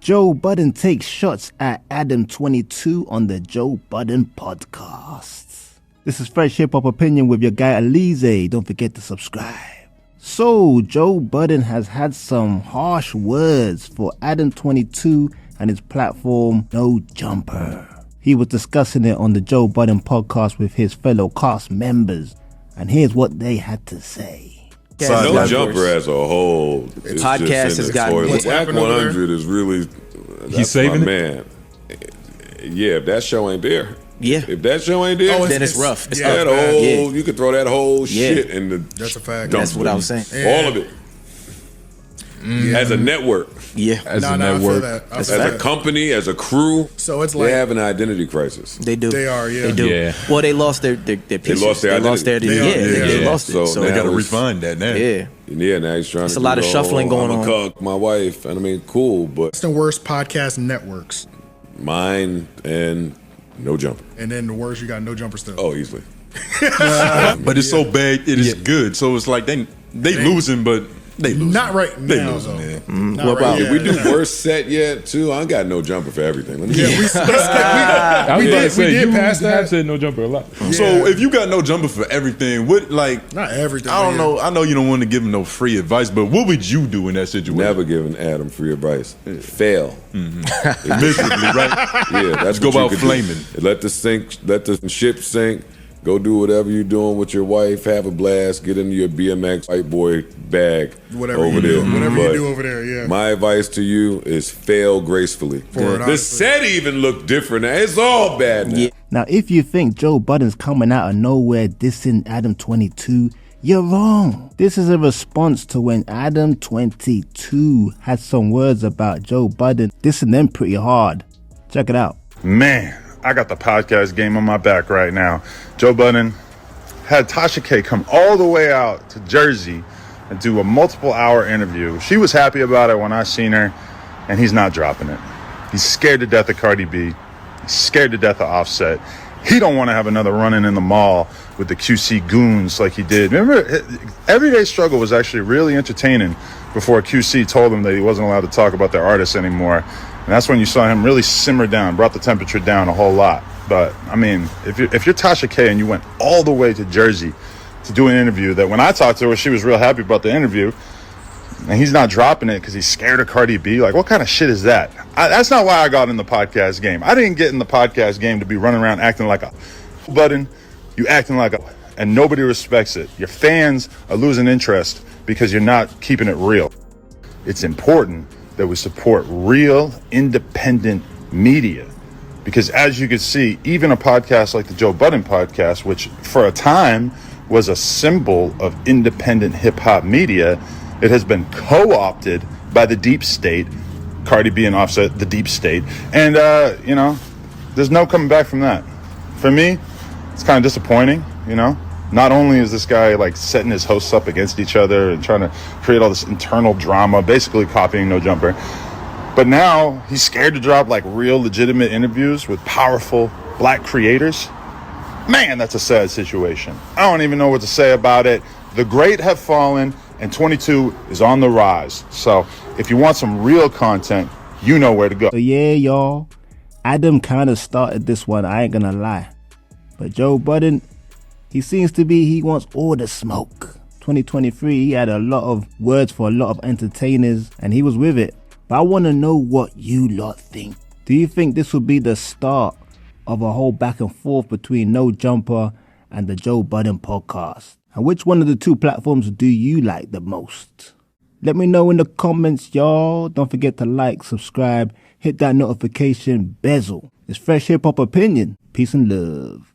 Joe Budden takes shots at Adam22 on the Joe Budden podcast. This is Fresh Hip-Hop Opinion with your guy Oleezeh. Don't forget to subscribe. So, Joe Budden has had some harsh words for Adam22 and his platform No Jumper. He was discussing it on the Joe Budden podcast with his fellow cast members, and here's what they had to say. No Jumper as a whole, podcast has gotten Whack 100 is really he's saving my man. Yeah, if that show ain't there. Yeah. If that show ain't there, then it's rough. It's that whole, you could throw that whole shit in the. That's a fact. That's what I was saying. All of it. As a network. Yeah. As a network. As a company, as a crew. So it's like they have an identity crisis. They do. They are, yeah. They do. Yeah. Well, they lost their pieces. They lost their identity. They lost it. So they got to now refund that now. Yeah. Yeah, now he's trying It's to a lot of shuffling going I'm on. a cuck, my wife, and I mean, cool, but It's the worst podcast networks. mine and No Jumper. And then the worst, you got No Jumper still. Oh, easily. But it's so bad, it is good. So it's like they losing, but they losing. Not right now, They losing, though. man. Not What about- right Did we do worst set yet, too? I ain't got No Jumper for everything. Let me Yeah, we did pass You that. have said No Jumper a lot. Yeah. So if you got No Jumper for everything, what like? Not everything. I don't but yeah. know. I know you don't want to give him no free advice, but what would you do in that situation? Never giving Adam free advice. Fail. Miserably, right? Yeah, that's Go what you about could flaming. do. Let the ship sink. Go do whatever you're doing with your wife. Have a blast. Get into your BMX white boy bag Whatever over you there. do. Whatever But you do over there, yeah. my advice to you is fail gracefully. For it, The honestly. set even looked different. Now. It's all bad now. Yeah. Now, if you think Joe Budden's coming out of nowhere dissing Adam22, you're wrong. This is a response to when Adam22 had some words about Joe Budden dissing them pretty hard. Check it out. Man, I got the podcast game on my back right now. Joe Budden had Tasha K come all the way out to Jersey and do a multiple-hour interview. She was happy about it when I seen her, and he's not dropping it. He's scared to death of Cardi B. He's scared to death of Offset. He don't want to have another run-in in the mall with the QC goons like he did. Remember, Everyday Struggle was actually really entertaining before QC told him that he wasn't allowed to talk about their artists anymore. And that's when you saw him really simmer down, brought the temperature down a whole lot. But, I mean, if you're Tasha K and you went all the way to Jersey to do an interview that when I talked to her, she was real happy about the interview, and he's not dropping it because he's scared of Cardi B, like, what kind of shit is that? That's not why I got in the podcast game. I didn't get in the podcast game to be running around acting like a Budden. You acting like a, and nobody respects it. Your fans are losing interest because you're not keeping it real. It's important that we support real, independent media. Because as you can see, even a podcast like the Joe Budden podcast, which for a time was a symbol of independent hip-hop media, it has been co-opted by the deep state, Cardi B and Offset, the deep state. And, there's no coming back from that. For me, it's kind of disappointing, Not only is this guy like setting his hosts up against each other and trying to create all this internal drama, basically copying No Jumper, but now he's scared to drop like real legitimate interviews with powerful black creators. Man, that's a sad situation. I don't even know what to say about it. The great have fallen and 22 is on the rise. So if you want some real content, you know where to go. So yeah, y'all, Adam kind of started this one, I ain't gonna lie. But Joe Budden, he wants all the smoke. 2023, he had a lot of words for a lot of entertainers, and he was with it. But I want to know what you lot think. Do you think this will be the start of a whole back and forth between No Jumper and the Joe Budden podcast? And which one of the two platforms do you like the most? Let me know in the comments, y'all. Don't forget to like, subscribe, hit that notification bezel. It's Fresh Hip Hop Opinion. Peace and love.